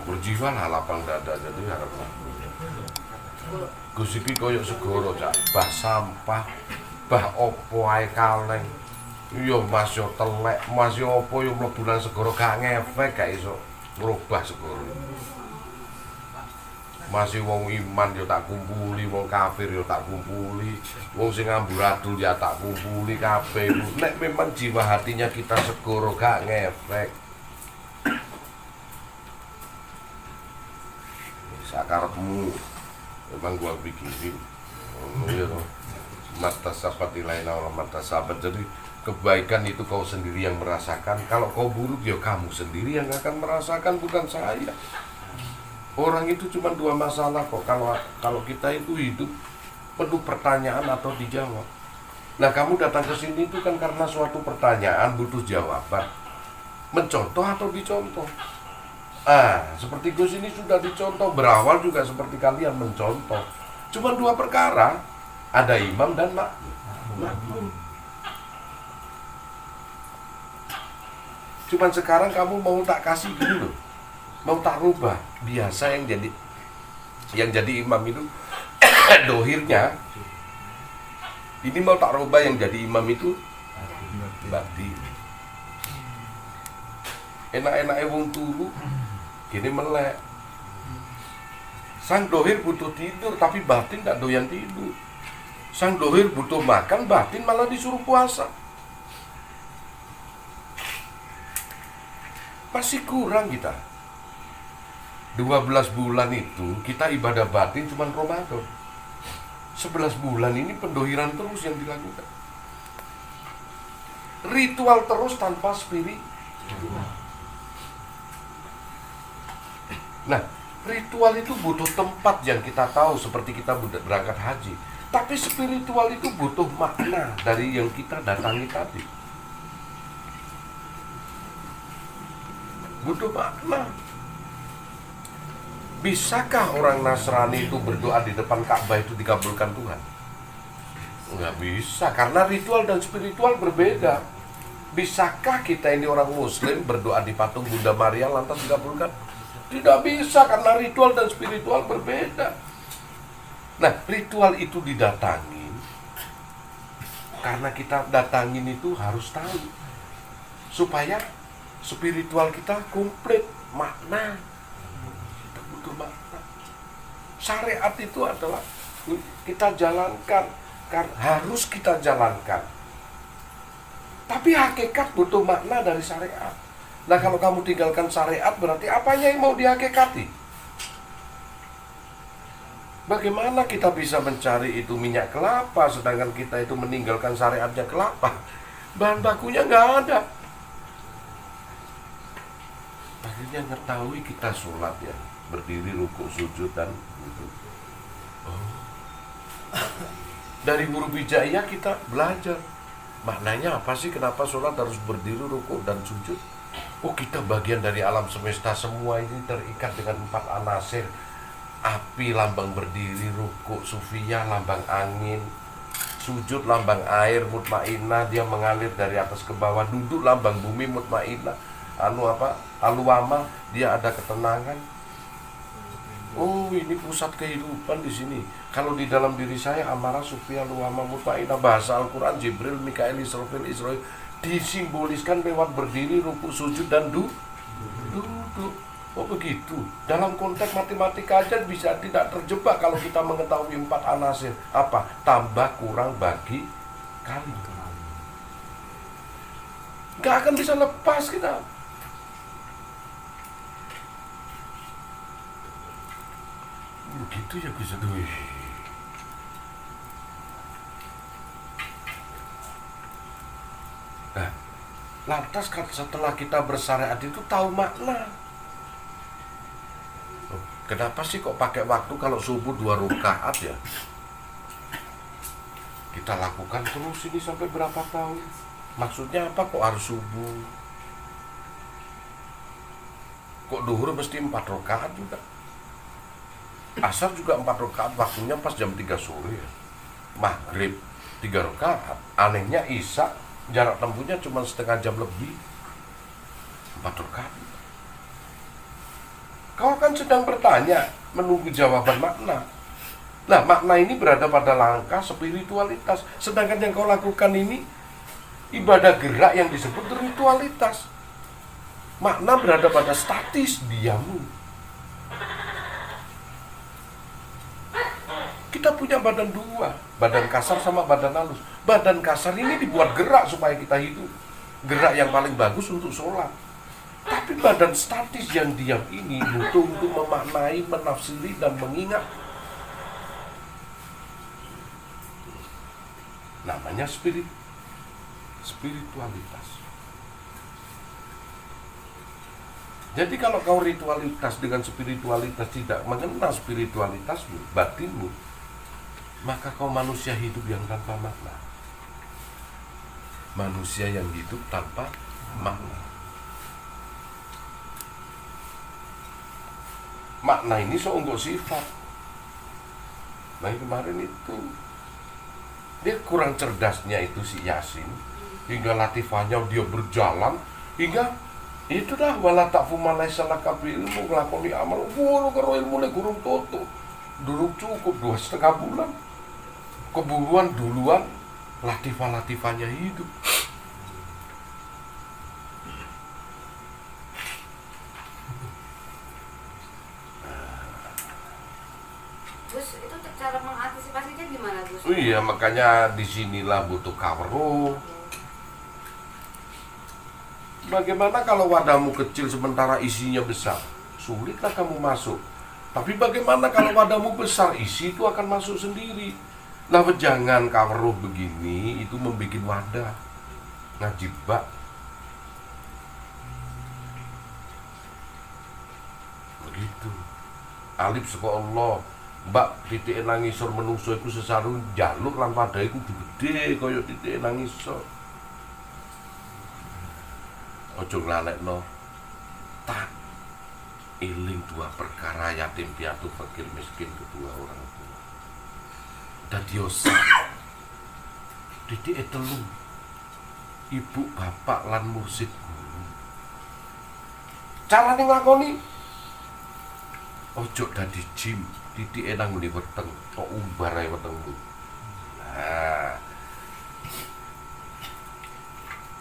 Berjiwa lah lapang dada jadi harap. Gus iki koyo segoro cak, bah sampah, bah opo ae kaleng. Yo Mas yo telek, Mas yo opo yo mlebu nang segoro gak ngefek gak iso ngrubah segoro. Masih wong iman yo tak kumpuli, wong kafir yo tak kumpuli, wong sing amburadul ya tak kumpuli kabeh. Nek memang jiwa hatinya kita segoro gak ngefek. Sakarepmu memang gua pikirin. Iya toh. Mata sahabat lain orang mata sahabat. Jadi kebaikan itu kau sendiri yang merasakan. Kalau kau buruk ya kamu sendiri yang akan merasakan, bukan saya. Orang itu cuma dua masalah kok. Kalau kita itu hidup penuh pertanyaan atau dijawab. Nah kamu datang ke sini itu kan karena suatu pertanyaan butuh jawaban. Mencontoh atau dicontoh. Seperti Gus ini sudah dicontoh, berawal juga seperti kalian mencontoh. Cuma dua perkara, ada imam dan makmum. Cuman sekarang kamu mau tak kasih dulu, mau tak rubah. Biasa yang jadi imam itu dohirnya. Ini mau tak rubah yang jadi imam itu batin. Enak-enaknya wong turu gini melek. Sang dohir butuh tidur tapi batin tak doyan tidur. Sang dohir butuh makan, batin malah disuruh puasa. Masih kurang kita. 12 bulan itu kita ibadah batin cuma Ramadan. 11 bulan ini pendohiran terus yang dilakukan. Ritual terus tanpa spiritual. Nah, ritual itu butuh tempat yang kita tahu seperti kita berangkat haji. Tapi spiritual itu butuh makna dari yang kita datangi tadi. Butuh makna. Bisakah orang Nasrani itu berdoa di depan Ka'bah itu dikabulkan Tuhan? Nggak bisa, karena ritual dan spiritual berbeda. Bisakah kita ini orang Muslim berdoa di patung Bunda Maria lantas dikabulkan? Tidak bisa, karena ritual dan spiritual berbeda. Nah, ritual itu didatangin karena kita datangin itu harus tahu supaya spiritual kita komplit, makna. Kita butuh makna. Syariat itu adalah kita jalankan, harus kita jalankan. Tapi hakikat butuh makna dari syariat. Nah kalau kamu tinggalkan syariat berarti apanya yang mau dihakikati? Bagaimana kita bisa mencari itu minyak kelapa sedangkan kita itu meninggalkan syariatnya kelapa? Bahan bakunya nggak ada. Akhirnya ngetahui kita sholat ya, berdiri, rukuk, sujud dan wudhu. Dari huruf hijaiyah kita belajar maknanya apa sih, kenapa sholat harus berdiri, rukuk dan sujud. Oh kita bagian dari alam semesta, semua ini terikat dengan 4 anasir. Api lambang berdiri, rukuk sufiyah lambang angin, sujud lambang air mutmainnah, dia mengalir dari atas ke bawah. Duduk lambang bumi mutmainnah, aluwama, dia ada ketenangan. Oh ini pusat kehidupan di sini. Kalau di dalam diri saya amarah, sufiyah, aluwama, mutmainnah, bahasa Al-Quran Jibril, Mikail, Israfil, Israel disimboliskan lewat berdiri, rukuk, sujud dan duduk. Oh begitu. Dalam konteks matematika aja bisa tidak terjebak kalau kita mengetahui 4 anasir. Apa? Tambah, kurang, bagi, kali. Gak akan bisa lepas kita. Begitu ya bisa duit. Nah, lantas setelah kita bersyariat itu tahu makna. Kenapa sih kok pakai waktu kalau subuh 2 rakaat ya? Kita lakukan terus ini sampai berapa tahun? Maksudnya apa kok harus subuh? Kok duhur mesti 4 rakaat juga? Asar juga 4 rakaat, waktunya pas jam 3 sore ya. Maghrib 3 rakaat. Anehnya Isya jarak tempuhnya cuma setengah jam lebih, 4 rakaat. Kau kan sedang bertanya, menunggu jawaban makna. Nah, makna ini berada pada langkah spiritualitas. Sedangkan yang kau lakukan ini ibadah gerak yang disebut ritualitas. Makna berada pada statis diammu. Kita punya badan dua, badan kasar sama badan halus. Badan kasar ini dibuat gerak supaya kita hidup. Gerak yang paling bagus untuk sholat. Tapi badan statis yang diam ini butuh untuk memaknai, menafsiri, dan mengingat. Namanya spiritualitas. Jadi kalau kau ritualitas dengan spiritualitas tidak mengenal spiritualitasmu, batinmu, maka kau manusia hidup yang tanpa makna. Manusia yang hidup tanpa makna. Makna ini untuk sifat. Nah kemarin itu dia kurang cerdasnya itu si Yasin, hingga latifahnya dia berjalan hingga itu dah wala takfu ma laysa laka ilmu nglakoni amal. Lu karo ilmune gurung toto. Durung cukup 2,5 bulan. Keburuan duluan latifah-latifahnya hidup. Gus, itu cara mengantisipasinya gimana, Gus? Iya, makanya disinilah butuh kawruh. Bagaimana kalau wadahmu kecil sementara isinya besar? Sulitlah kamu masuk. Tapi bagaimana kalau wadahmu besar, isi itu akan masuk sendiri. Nah, jangan kawruh begini, itu membuat wadah ngajibak. Begitu. Alif saka Allah. Mbak titik nangisor menungso iku sesarung jaluk lan padha iku gede kaya titik nangisor. Ojo nglalekno tak eling dua perkara yatim piatu fakir miskin kedua orang tua. Dadiosa titik telu ibu bapak lan mursid guru. Carane nglakoni ojo dadi jim titik enang di weteng kok umbar ae wetengmu. Nah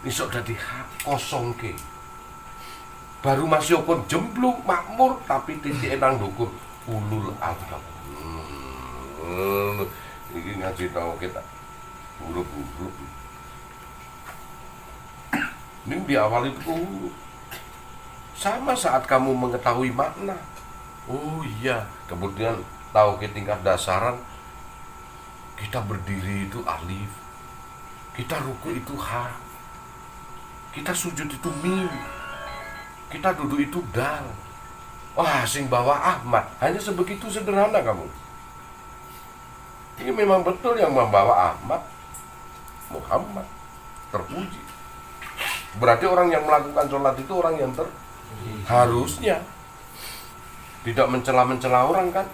isok dadi kosong ke baru masih okon jemblung makmur tapi titik enang ndukur ulul albab. Ini ngaji tau kita huruf-huruf ini di awal itu huruf sama saat kamu mengetahui makna. Oh iya, kemudian tahu ke tingkat dasaran kita berdiri itu alif, kita ruku itu ha, kita sujud itu mim, kita duduk itu dal. Wah, sing bawa Ahmad, hanya sebegitu sederhana kamu. Ini memang betul yang membawa Ahmad Muhammad, terpuji. Berarti orang yang melakukan sholat itu orang yang harusnya tidak mencela-mencela orang kan.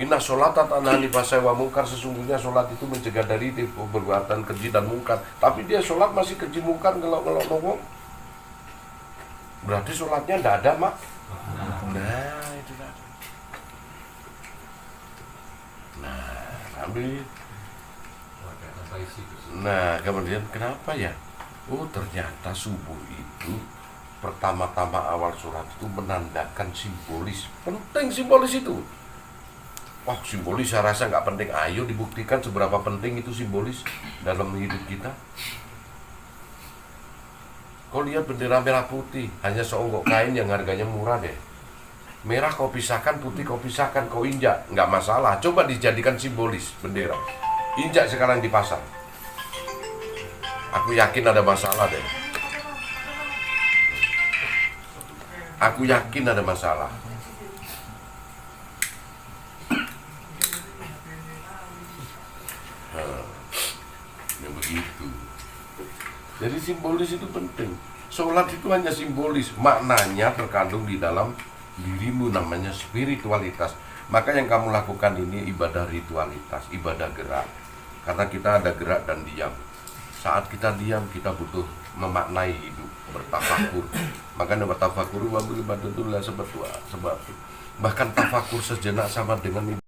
Inna sholata tanhani fasai wa mungkar, sesungguhnya sholat itu mencegah dari perbuatan keji dan mungkar. Tapi dia sholat masih keji mungkar ngelok-ngelok ngomong. Berarti sholatnya tidak ada mak. Nah itu kan. Nah ambil. Nah kemudian kenapa ya? Oh ternyata subuh itu pertama-tama awal surat itu menandakan simbolis. Penting simbolis itu. Wah simbolis saya rasa nggak penting. Ayo dibuktikan seberapa penting itu simbolis dalam hidup kita. Kau lihat bendera merah putih, hanya seonggok kain yang harganya murah deh. Merah kau pisahkan, putih kau pisahkan, kau injak, nggak masalah. Coba dijadikan simbolis bendera. Injak sekarang di pasar. Aku yakin ada masalah deh. Aku yakin ada masalah. Ya begitu. Jadi simbolis itu penting. Sholat itu hanya simbolis, maknanya terkandung di dalam dirimu, namanya spiritualitas. Maka yang kamu lakukan ini ibadah ritualitas, ibadah gerak. Karena kita ada gerak dan diam. Saat kita diam, kita butuh memaknai hidup, bertafakur. Makanya bertafakur wa bil sebab bahkan tafakur sejenak sama dengan